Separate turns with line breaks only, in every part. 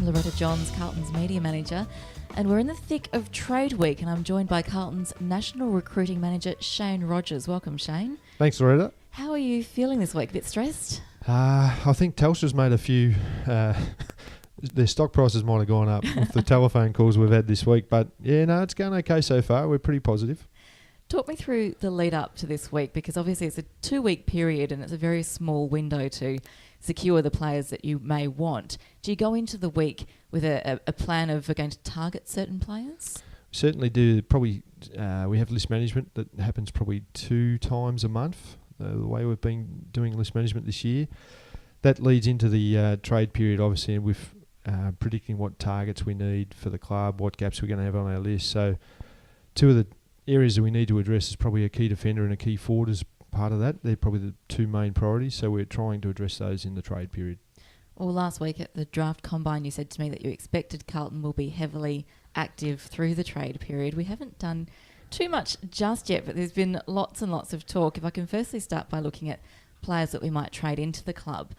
Loretta Johns, Carlton's Media Manager, and we're in the thick of Trade Week, and I'm joined by Carlton's National Recruiting Manager, Shane Rogers. Welcome, Shane.
Thanks, Loretta.
How are you feeling this week? A bit stressed?
I think Telstra's made a few... their stock prices might have gone up with the telephone calls we've had this week, but yeah, no, it's going okay so far. We're pretty positive.
Talk me through the lead up to this week, because obviously it's a 2-week period and it's a very small window to secure the players that you may want. Do you go into the week with a plan of we're going to target certain players?
Certainly do. Probably we have list management that happens probably 2 times a month, the way we've been doing list management this year. That leads into the trade period, obviously, and with predicting what targets we need for the club, what gaps we're going to have on our list. So 2 of the areas that we need to address is probably a key defender and a key forward as part of that. They're probably the 2 main priorities, so we're trying to address those in the trade period.
Well, last week at the draft combine, you said to me that you expected Carlton will be heavily active through the trade period. We haven't done too much just yet, but there's been lots and lots of talk. If I can firstly start by looking at players that we might trade into the club.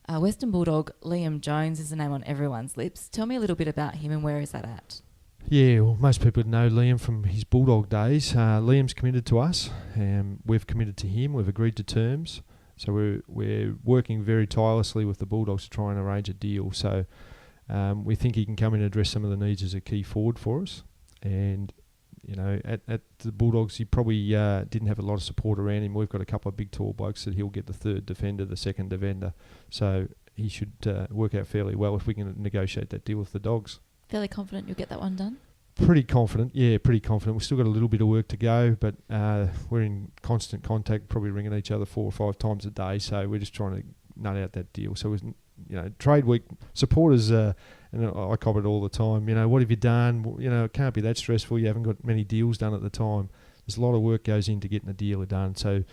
Western Bulldog Liam Jones is the name on everyone's lips. Tell me a little bit about him and where is that at?
Yeah, well, most people know Liam from his Bulldog days. Liam's committed to us, and we've committed to him. We've agreed to terms. So we're working very tirelessly with the Bulldogs to try and arrange a deal. So we think he can come in and address some of the needs as a key forward for us. And, you know, at the Bulldogs, he probably didn't have a lot of support around him. We've got a couple of big tall blokes that he'll get the 3rd defender, the 2nd defender. So he should work out fairly well if we can negotiate that deal with the Dogs.
Fairly confident you'll get that one done?
Pretty confident, yeah, pretty confident. We've still got a little bit of work to go, but we're in constant contact, probably ringing each other 4 or 5 times a day, so we're just trying to nut out that deal. So, trade week, supporters, and I cop it all the time, what have you done? It can't be that stressful. You haven't got many deals done at the time. There's a lot of work goes into getting a deal done, so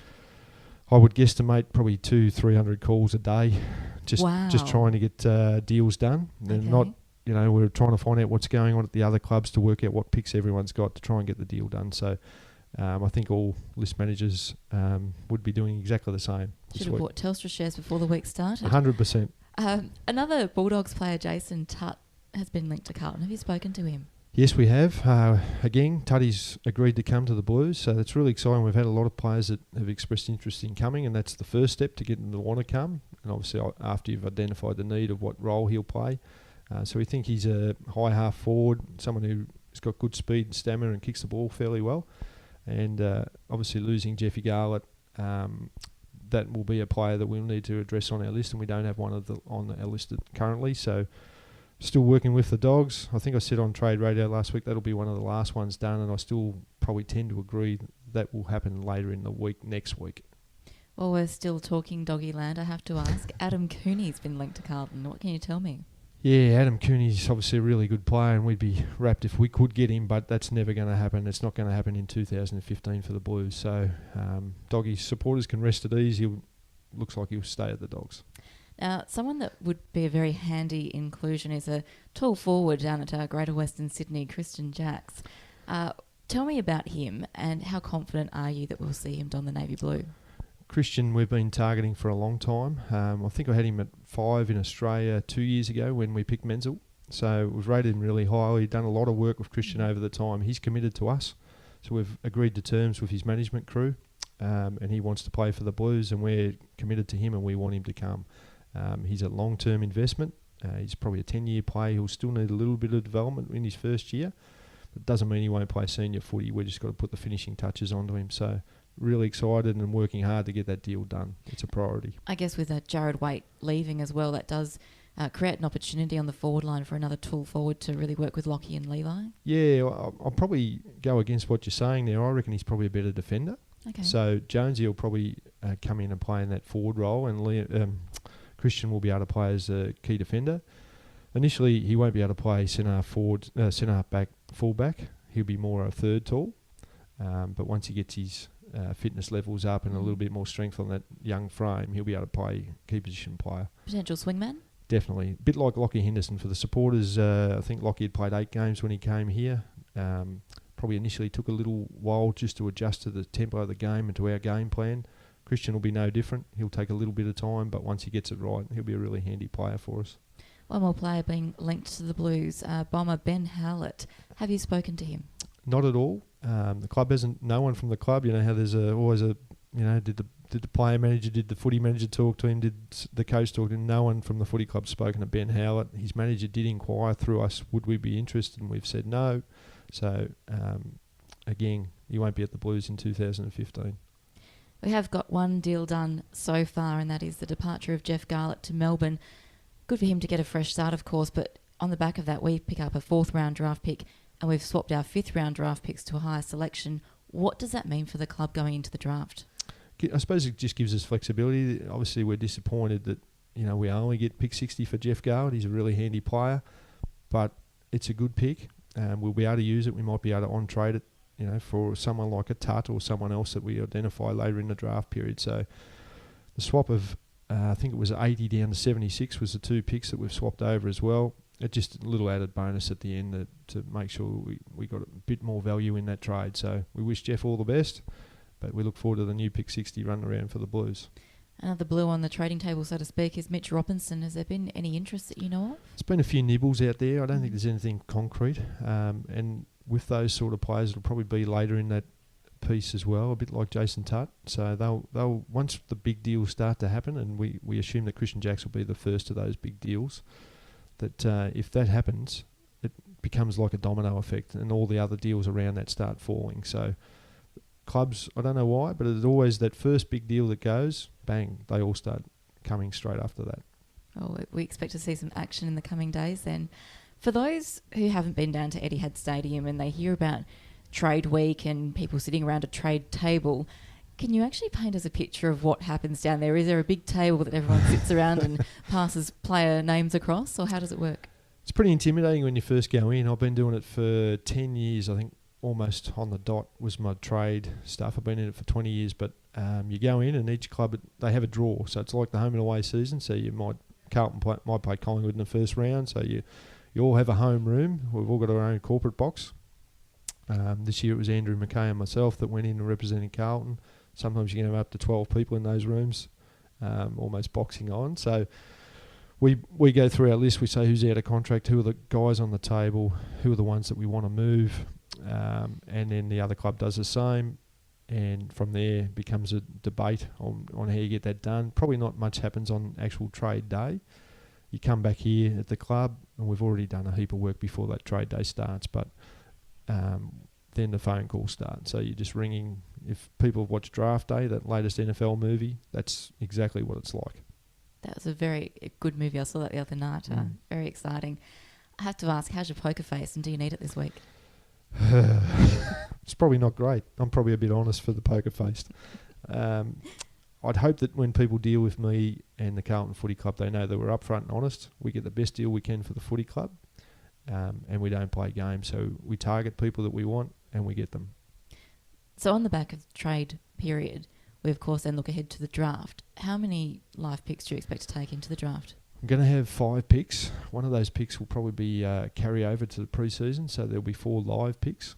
I would guesstimate probably 200-300 calls a day, just trying to get deals done. And not... we're trying to find out what's going on at the other clubs to work out what picks everyone's got to try and get the deal done. So I think all list managers would be doing exactly the same.
Should have bought Telstra shares before the week started.
100%.
Another Bulldogs player, Jason Tutt, has been linked to Carlton. Have you spoken to him?
Yes, we have. Again, Tutty's agreed to come to the Blues, so that's really exciting. We've had a lot of players that have expressed interest in coming, and that's the first step to get them to want to come. And obviously, after you've identified the need of what role he'll play. So we think he's a high half forward, someone who's got good speed and stamina and kicks the ball fairly well. And obviously losing Jeffy Garlett, that will be a player that we'll need to address on our list, and we don't have one on our list currently. So still working with the Dogs. I think I said on Trade Radio last week that'll be one of the last ones done, and I still probably tend to agree that will happen later in the week, next week.
Well, we're still talking doggy land. I have to ask, Adam Cooney's been linked to Carlton. What can you tell me? Yeah,
Adam Cooney's obviously a really good player, and we'd be wrapped if we could get him, but that's never going to happen. It's not going to happen in 2015 for the Blues. So Doggy supporters can rest at ease. Looks like he'll stay at the Dogs.
Now, someone that would be a very handy inclusion is a tall forward down at Greater Western Sydney, Christian Jacks. Tell me about him, and how confident are you that we'll see him don the navy blue?
Christian, we've been targeting for a long time. I think I had him at 5 in Australia 2 years ago when we picked Menzel. So we've rated him really highly, done a lot of work with Christian over the time. He's committed to us. So we've agreed to terms with his management crew, and he wants to play for the Blues, and we're committed to him and we want him to come. He's a long-term investment. He's probably a 10-year play. He'll still need a little bit of development in his first year. But it doesn't mean he won't play senior footy. We've just got to put the finishing touches onto him. So really excited and working hard to get that deal done. It's a priority.
I guess with Jared Waite leaving as well, that does create an opportunity on the forward line for another tall forward to really work with Lockie and Levi. Yeah,
I'll probably go against what you're saying there. I reckon he's probably a better defender.
Okay.
So Jonesy will probably come in and play in that forward role, and Christian will be able to play as a key defender. Initially, he won't be able to play centre back, full back. He'll be more a third tall. But once he gets his fitness levels up and a little bit more strength on that young frame, he'll be able to play key position player.
Potential swingman?
Definitely. A bit like Lockie Henderson for the supporters. I think Lockie had played 8 games when he came here. Probably initially took a little while just to adjust to the tempo of the game and to our game plan. Christian will be no different. He'll take a little bit of time, but once he gets it right, he'll be a really handy player for us.
One more player being linked to the Blues, bomber Ben Howlett. Have you spoken to him?
Not at all. The club hasn't. No one from the club. You know how there's always a. You know, did the player manager, did the footy manager talk to him, did the coach talk to him? No one from the footy club spoken to Ben Howlett. His manager did inquire through us, would we be interested, and we've said no. So again, he won't be at the Blues in 2015.
We have got one deal done so far, and that is the departure of Jeff Garlett to Melbourne. Good for him to get a fresh start, of course, but on the back of that, we pick up a 4th round draft pick, and we've swapped our 5th round draft picks to a higher selection. What does that mean for the club going into the draft?
I suppose it just gives us flexibility. Obviously, we're disappointed that, you know, we only get pick 60 for Jeff Garlett. He's a really handy player, but it's a good pick. We'll be able to use it. We might be able to on-trade it, you know, for someone like a Tutt or someone else that we identify later in the draft period. So the swap of, I think it was 80 down to 76 was the 2 picks that we've swapped over as well. It's just a little added bonus at the end to make sure we got a bit more value in that trade. So we wish Jeff all the best, but we look forward to the new pick 60 running around for the Blues.
Another blue on the trading table, so to speak, is Mitch Robinson. Has there been any interest that you know of?
There's been a few nibbles out there. I don't think there's anything concrete. And with those sort of players, it'll probably be later in that piece as well, a bit like Jason Tutt. So they'll once the big deals start to happen, and we assume that Christian Jacks will be the first of those big deals, that if that happens, it becomes like a domino effect, and all the other deals around that start falling. So clubs, I don't know why, but it's always that first big deal that goes, bang, they all start coming straight after that.
Oh, we expect to see some action in the coming days then. For those who haven't been down to Etihad Stadium and they hear about trade week and people sitting around a trade table, can you actually paint us a picture of what happens down there? Is there a big table that everyone sits around and passes player names across, or how does it work?
It's pretty intimidating when you first go in. I've been doing it for 10 years, I think. Almost on the dot was my trade stuff. I've been in it for 20 years, but you go in and each club, they have a draw. So it's like the home and away season. So Carlton might play Collingwood in the first round. So you all have a home room. We've all got our own corporate box. This year it was Andrew McKay and myself that went in and represented Carlton. Sometimes you can have up to 12 people in those rooms, almost boxing on. So we go through our list. We say who's out of contract, who are the guys on the table, who are the ones that we want to move. And then the other club does the same, and from there becomes a debate on how you get that done. Probably not much happens on actual trade day. You come back here at the club, and we've already done a heap of work before that trade day starts, but then the phone calls start. So you're just ringing. If people have watched Draft Day, that latest7NFL movie, that's exactly what it's like.
That was a very good movie. I saw that the other night. Very exciting. I have to ask, how's your poker face, and do you need it this week?
It's probably not great. I'm probably a bit honest for the poker face. I'd hope that when people deal with me and the Carlton Footy Club, they know that we're upfront and honest. We get the best deal we can for the footy club, and we don't play games. So we target people that we want and we get them.
So on the back of the trade period, we of course then look ahead to the draft. How many live picks do you expect to take into the draft?
I'm going to have 5 picks. One of those picks will probably be carry over to the pre-season, so there'll be 4 live picks.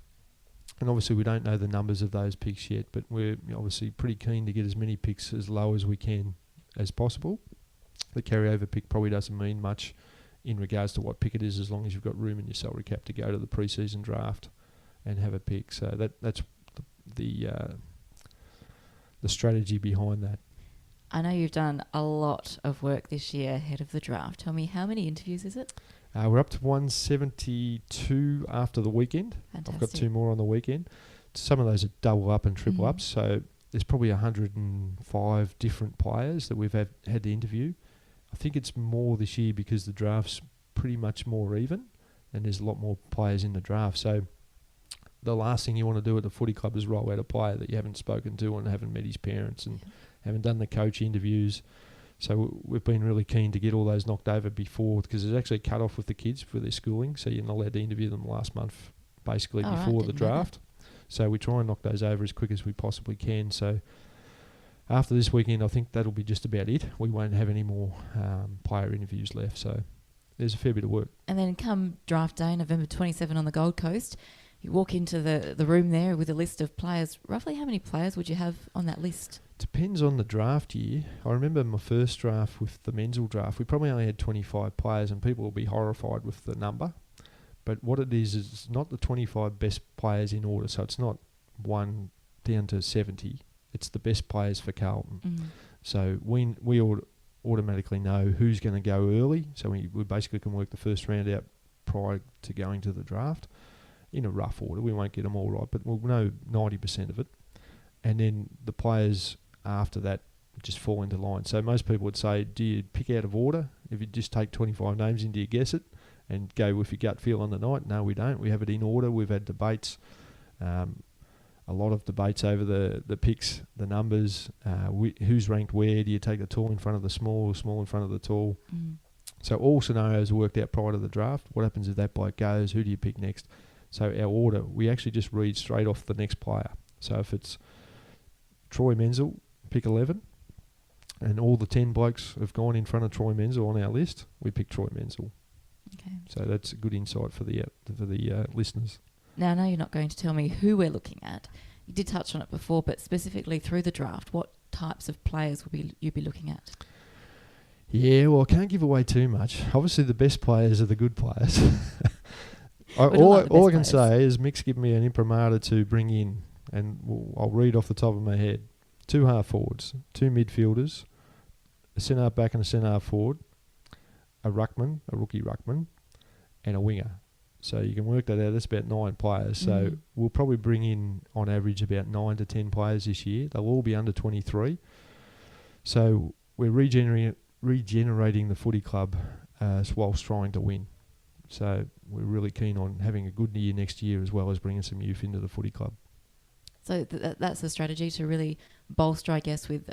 And obviously we don't know the numbers of those picks yet, but we're obviously pretty keen to get as many picks as low as we can as possible. The carry-over pick probably doesn't mean much in regards to what pick it is, as long as you've got room in your salary cap to go to the pre-season draft and have a pick. So that's the strategy behind that.
I know you've done a lot of work this year ahead of the draft. Tell me, how many interviews is it?
We're up to 172 after the weekend.
Fantastic.
I've got 2 more on the weekend. Some of those are double up and triple ups, so there's probably 105 different players that we've had to interview. I think it's more this year because the draft's pretty much more even, and there's a lot more players in the draft. So the last thing you want to do at the footy club is roll out a player that you haven't spoken to and haven't met his parents and haven't done the coach interviews. So we've been really keen to get all those knocked over before, because there's actually a cut-off with the kids for their schooling, so you're not allowed to interview them last month, basically before the draft. So we try and knock those over as quick as we possibly can. So after this weekend, I think that'll be just about it. We won't have any more player interviews left, so there's a fair bit of work.
And then come draft day, November 27 on the Gold Coast, you walk into the room there with a list of players. Roughly how many players would you have on that list?
Depends on the draft year. I remember my first draft with the Menzel draft, we probably only had 25 players, and people will be horrified with the number. But what it is it's not the 25 best players in order, so it's not 1 down to 70. It's the best players for Carlton.
Mm.
So we automatically know who's going to go early, so we basically can work the first round out prior to going to the draft in a rough order. We won't get them all right, but we'll know 90% of it. And then the players after that just fall into line. So most people would say, do you pick out of order? If you just take 25 names in, do you guess it and go with your gut feel on the night? No, we don't. We have it in order. We've had debates, a lot of debates over the picks, the numbers, who's ranked where. Do you take the tall in front of the small or small in front of the tall?
Mm.
So all scenarios are worked out prior to the draft. What happens if that bloke goes? Who do you pick next? So our order, we actually just read straight off the next player. So if it's Troy Menzel, pick 11, and all the 10 blokes have gone in front of Troy Menzel on our list, we pick Troy Menzel.
Okay.
So that's a good insight for the listeners.
Now, I know you're not going to tell me who we're looking at. You did touch on it before, but specifically through the draft, what types of players will you be looking at?
Yeah, well, I can't give away too much. Obviously, the best players are the good players. All I can say is Mick's given me an imprimatur to bring in, and I'll read off the top of my head. 2 half forwards, 2 midfielders, a centre back and a centre half forward, a rookie ruckman, and a winger. So you can work that out. That's about 9 players. So we'll probably bring in, on average, about 9 to 10 players this year. They'll all be under 23. So we're regenerating the footy club whilst trying to win. So we're really keen on having a good year next year, as well as bringing some youth into the footy club.
So that's the strategy, to really bolster, I guess, with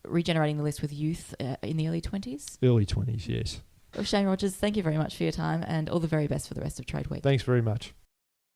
regenerating the list with youth in the early 20s?
Early 20s, yes.
Well, Shane Rogers, thank you very much for your time, and all the very best for the rest of Trade Week.
Thanks very much.